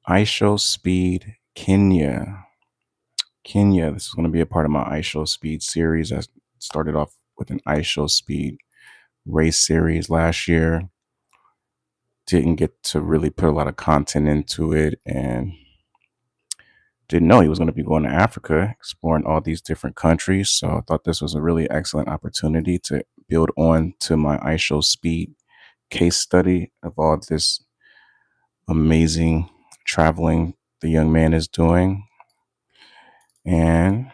Ishowspeed, Kenya. Kenya, this is going to be a part of my Ishowspeed series. I started off with an Ishowspeed race series last year. Didn't get to really put a lot of content into it and didn't know he was going to be going to Africa, exploring all these different countries. So I thought this was a really excellent opportunity to build on to my Ishowspeed case study of all this amazing traveling the young man is doing. And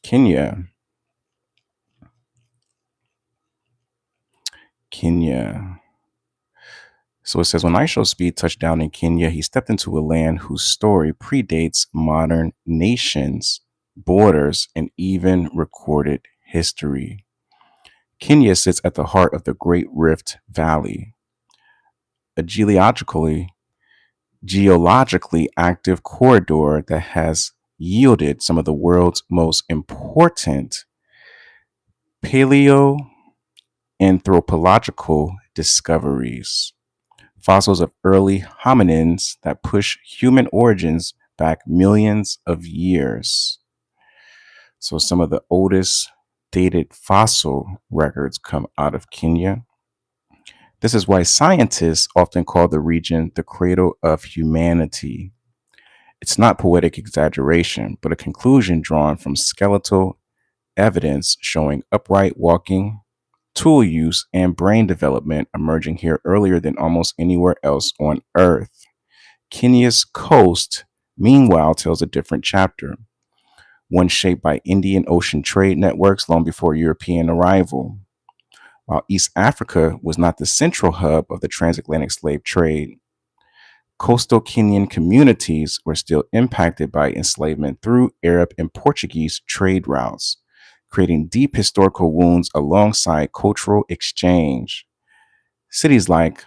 Kenya. Kenya. So it says when Ishowspeed touched down in Kenya, he stepped into a land whose story predates modern nations, borders, and even recorded history. Kenya sits at the heart of the Great Rift Valley, a geologically active corridor that has yielded some of the world's most important paleoanthropological discoveries. Fossils of early hominins that push human origins back millions of years. So, some of the oldest dated fossil records come out of Kenya. This is why scientists often call the region the Cradle of Humanity. It's not poetic exaggeration, but a conclusion drawn from skeletal evidence showing upright walking, tool use, and brain development emerging here earlier than almost anywhere else on Earth. Kenya's coast, meanwhile, tells a different chapter, one shaped by Indian Ocean trade networks long before European arrival. While East Africa was not the central hub of the transatlantic slave trade, coastal Kenyan communities were still impacted by enslavement through Arab and Portuguese trade routes, creating deep historical wounds alongside cultural exchange. Cities like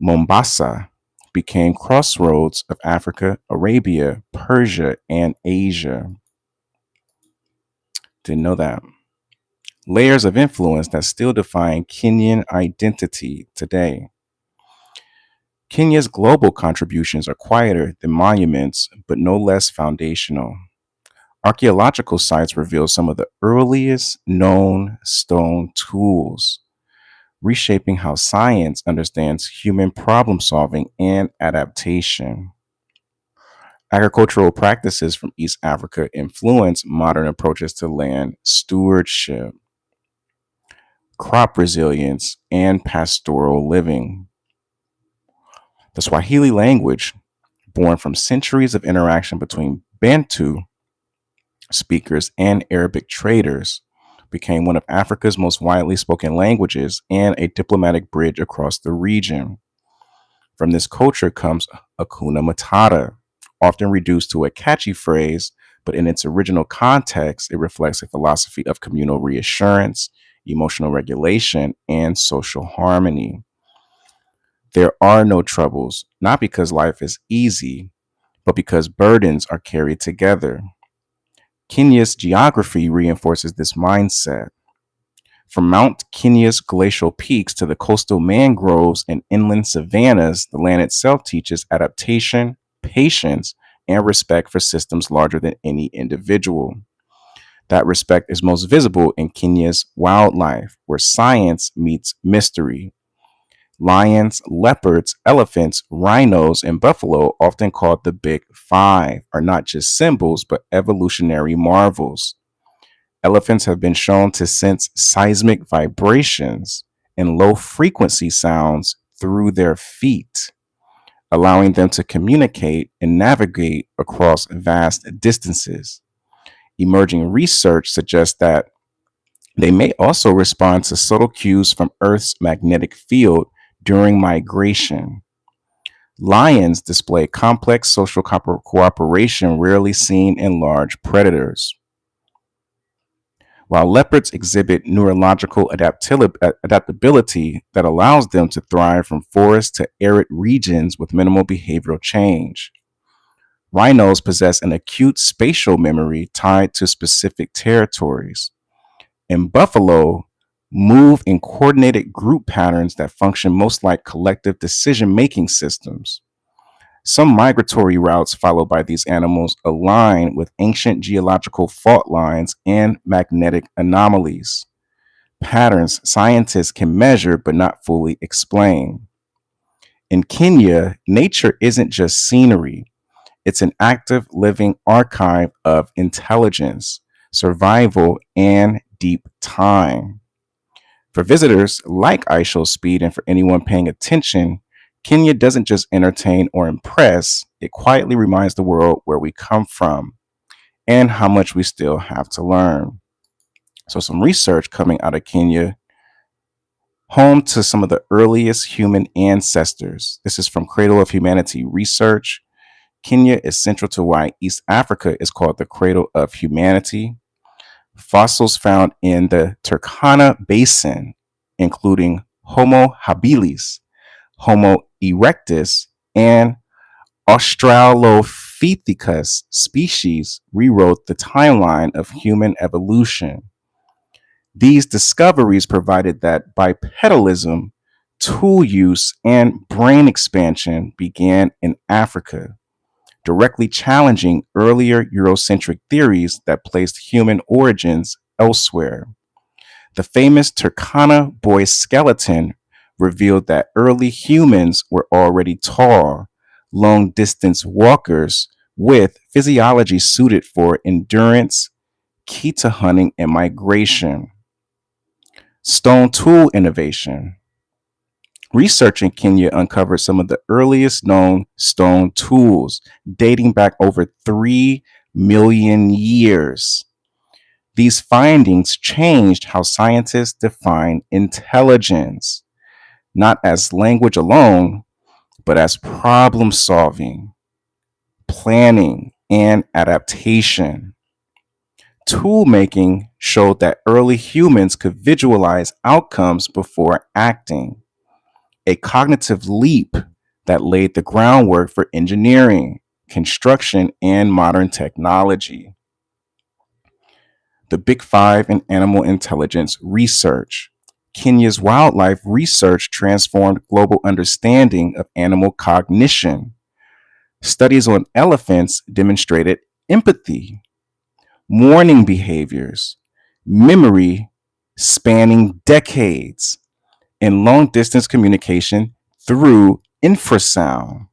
Mombasa became crossroads of Africa, Arabia, Persia, and Asia. Didn't know that. Layers of influence that still define Kenyan identity today. Kenya's global contributions are quieter than monuments, but no less foundational. Archaeological sites reveal some of the earliest known stone tools, reshaping how science understands human problem solving and adaptation. Agricultural practices from East Africa influence modern approaches to land stewardship, crop resilience, and pastoral living. The Swahili language, born from centuries of interaction between Bantu speakers and Arabic traders, became one of Africa's most widely spoken languages and a diplomatic bridge across the region. From this culture comes Hakuna Matata, often reduced to a catchy phrase, but in its original context, it reflects a philosophy of communal reassurance, emotional regulation, and social harmony. There are no troubles, not because life is easy, but because burdens are carried together. Kenya's geography reinforces this mindset. From Mount Kenya's glacial peaks to the coastal mangroves and inland savannas, the land itself teaches adaptation, patience, and respect for systems larger than any individual. That respect is most visible in Kenya's wildlife, where science meets mystery. Lions, leopards, elephants, rhinos, and buffalo, often called the Big Five, are not just symbols but evolutionary marvels. Elephants have been shown to sense seismic vibrations and low frequency sounds through their feet, allowing them to communicate and navigate across vast distances. Emerging research suggests that they may also respond to subtle cues from Earth's magnetic field during migration. Lions display complex social cooperation rarely seen in large predators, while leopards exhibit neurological adaptability that allows them to thrive from forest to arid regions with minimal behavioral change. Rhinos possess an acute spatial memory tied to specific territories, and buffalo move in coordinated group patterns that function most like collective decision making systems. Some migratory routes followed by these animals align with ancient geological fault lines and magnetic anomalies, patterns scientists can measure but not fully explain. In Kenya, nature isn't just scenery, it's an active living archive of intelligence, survival, and deep time. For visitors like Ishowspeed and for anyone paying attention, Kenya doesn't just entertain or impress, it quietly reminds the world where we come from and how much we still have to learn. So, some research coming out of Kenya, home to some of the earliest human ancestors. This is from Cradle of Humanity research. Kenya is central to why East Africa is called the Cradle of Humanity. Fossils found in the Turkana Basin, including Homo habilis, Homo erectus, and Australopithecus species, rewrote the timeline of human evolution. These discoveries provided that bipedalism, tool use, and brain expansion began in Africa, directly challenging earlier Eurocentric theories that placed human origins elsewhere. The famous Turkana boy skeleton revealed that early humans were already tall, long distance walkers with physiology suited for endurance, key to hunting and migration. Stone tool innovation. Research in Kenya uncovered some of the earliest known stone tools, dating back over 3 million years. These findings changed how scientists define intelligence, not as language alone, but as problem solving, planning, and adaptation. Tool making showed that early humans could visualize outcomes before acting, a cognitive leap that laid the groundwork for engineering, construction, and modern technology. The Big Five in animal intelligence research. Kenya's wildlife research transformed global understanding of animal cognition. Studies on elephants demonstrated empathy, mourning behaviors, memory spanning decades, and long distance communication through infrasound.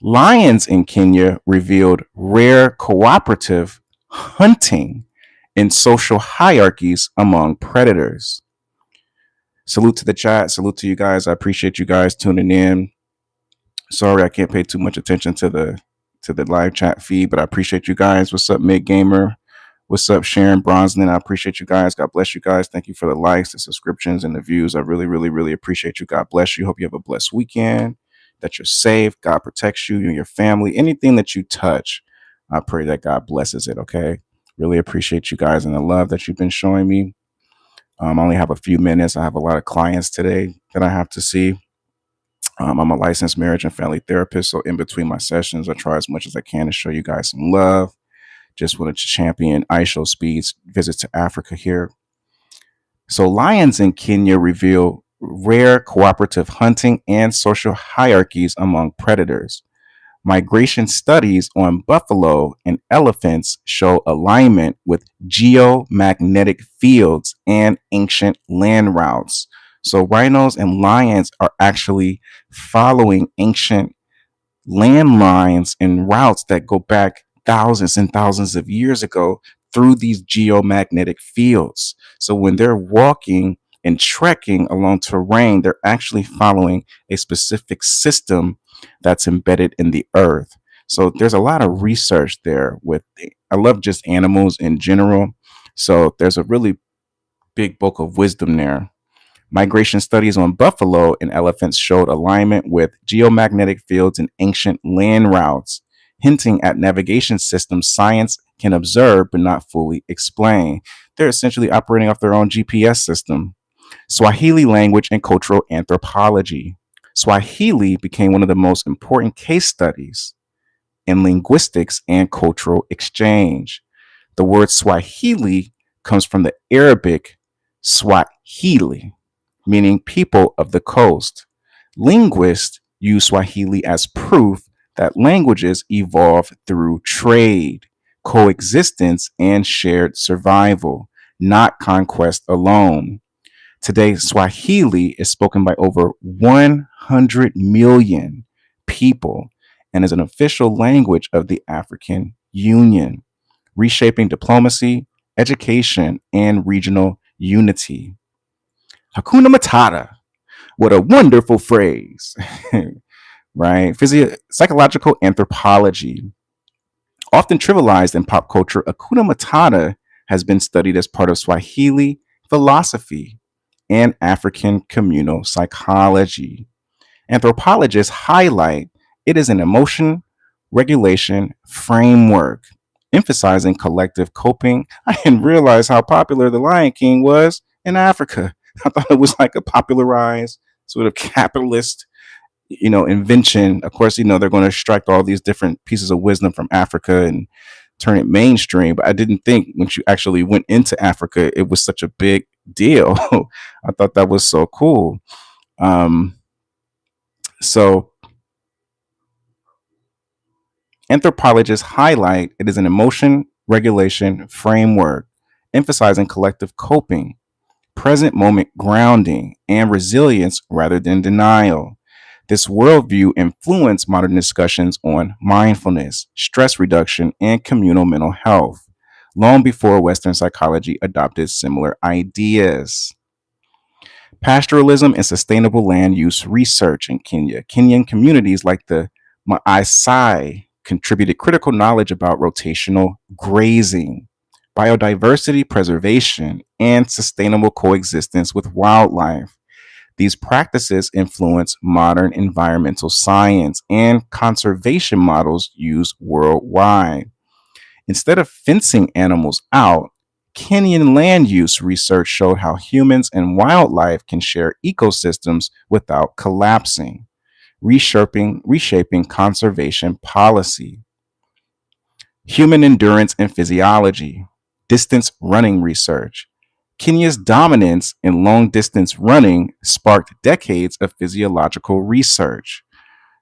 Lions in Kenya revealed rare cooperative hunting in social hierarchies among predators. Salute to the chat. Salute to you guys. I appreciate you guys tuning in. Sorry, I can't pay too much attention to the live chat feed, but I appreciate you guys. What's up, Mid Gamer? What's up, Sharon Brosnan? I appreciate you guys. God bless you guys. Thank you for the likes, the subscriptions, and the views. I really, really, really appreciate you. God bless you. Hope you have a blessed weekend, that you're safe. God protects you and your family. Anything that you touch, I pray that God blesses it, okay? Really appreciate you guys and the love that you've been showing me. I only have a few minutes. I have a lot of clients today that I have to see. I'm a licensed marriage and family therapist, so in between my sessions, I try as much as I can to show you guys some love. Just wanted to champion Ishowspeed's visit to Africa here. So, lions in Kenya reveal rare cooperative hunting and social hierarchies among predators. Migration studies on buffalo and elephants show alignment with geomagnetic fields and ancient land routes. So, rhinos and lions are actually following ancient landlines and routes that go back thousands and thousands of years ago through these geomagnetic fields. So when they're walking and trekking along terrain, they're actually following a specific system that's embedded in the earth. So there's a lot of research there I love just animals in general. So there's a really big book of wisdom there. Migration studies on buffalo and elephants showed alignment with geomagnetic fields and ancient land routes, hinting at navigation systems science can observe but not fully explain. They're essentially operating off their own GPS system. Swahili language and cultural anthropology. Swahili became one of the most important case studies in linguistics and cultural exchange. The word Swahili comes from the Arabic Swahili, meaning people of the coast. Linguists use Swahili as proof that languages evolve through trade, coexistence, and shared survival, not conquest alone. Today, Swahili is spoken by over 100 million people and is an official language of the African Union, reshaping diplomacy, education, and regional unity. Hakuna Matata. What a wonderful phrase, right? Psychological anthropology. Often trivialized in pop culture, Hakuna Matata has been studied as part of Swahili philosophy and African communal psychology. Anthropologists highlight it as an emotion regulation framework, emphasizing collective coping. I didn't realize how popular The Lion King was in Africa. I thought it was like a popularized sort of capitalist, invention. Of course, they're going to extract all these different pieces of wisdom from Africa and turn it mainstream. But I didn't think when you actually went into Africa, it was such a big deal. I thought that was so cool. Um, so anthropologists highlight it as an emotion regulation framework, emphasizing collective coping, present moment grounding, and resilience rather than denial. This worldview influenced modern discussions on mindfulness, stress reduction, and communal mental health, long before Western psychology adopted similar ideas. Pastoralism and sustainable land use research in Kenya. Kenyan communities like the Maasai contributed critical knowledge about rotational grazing, biodiversity preservation, and sustainable coexistence with wildlife. These practices influence modern environmental science and conservation models used worldwide. Instead of fencing animals out, Kenyan land use research showed how humans and wildlife can share ecosystems without collapsing, reshaping conservation policy. Human endurance and physiology, distance running research. Kenya's dominance in long distance running sparked decades of physiological research.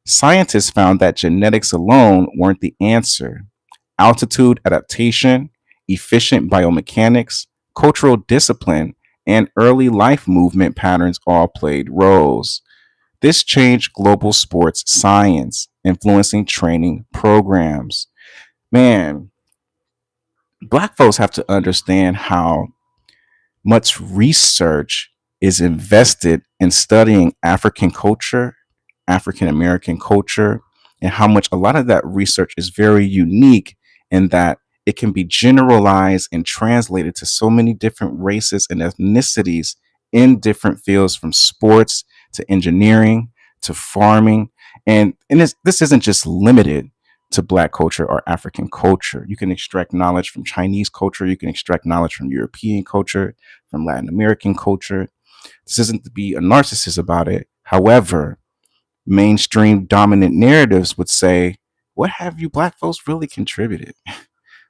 Scientists found that genetics alone weren't the answer. Altitude adaptation, efficient biomechanics, cultural discipline, and early life movement patterns all played roles. This changed global sports science, influencing training programs. Man, black folks have to understand how much research is invested in studying African culture, African American culture, and how much a lot of that research is very unique in that it can be generalized and translated to so many different races and ethnicities in different fields from sports to engineering to farming. And this isn't just limited to black culture or African culture. You can extract knowledge from Chinese culture, you can extract knowledge from European culture, from Latin American culture. This isn't to be a narcissist about it. However, mainstream dominant narratives would say, what have you black folks really contributed?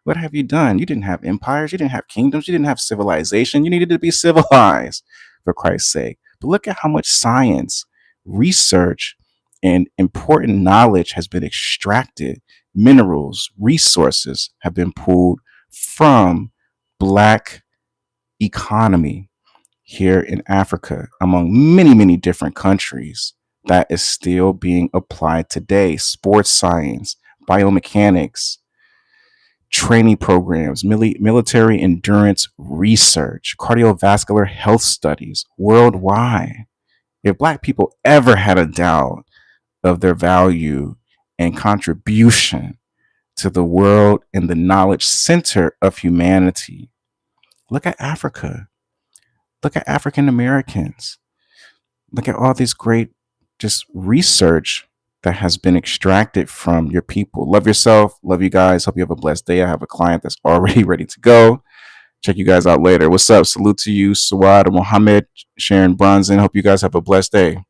What have you done? You didn't have empires, you didn't have kingdoms, you didn't have civilization. You needed to be civilized, for Christ's sake. But look at how much science, research, and important knowledge has been extracted. Minerals, resources have been pulled from black economy here in Africa, among many, many different countries, that is still being applied today. Sports science, biomechanics, training programs, military endurance research, cardiovascular health studies worldwide. If Black people ever had a doubt of their value and contribution to the world and the knowledge center of humanity, look at Africa. Look at African Americans. Look at all these great just research that has been extracted from your people. Love yourself. Love you guys. Hope you have a blessed day. I have a client that's already ready to go. Check you guys out later. What's up? Salute to you, Sawad Mohammed, Sharon Bronson. Hope you guys have a blessed day.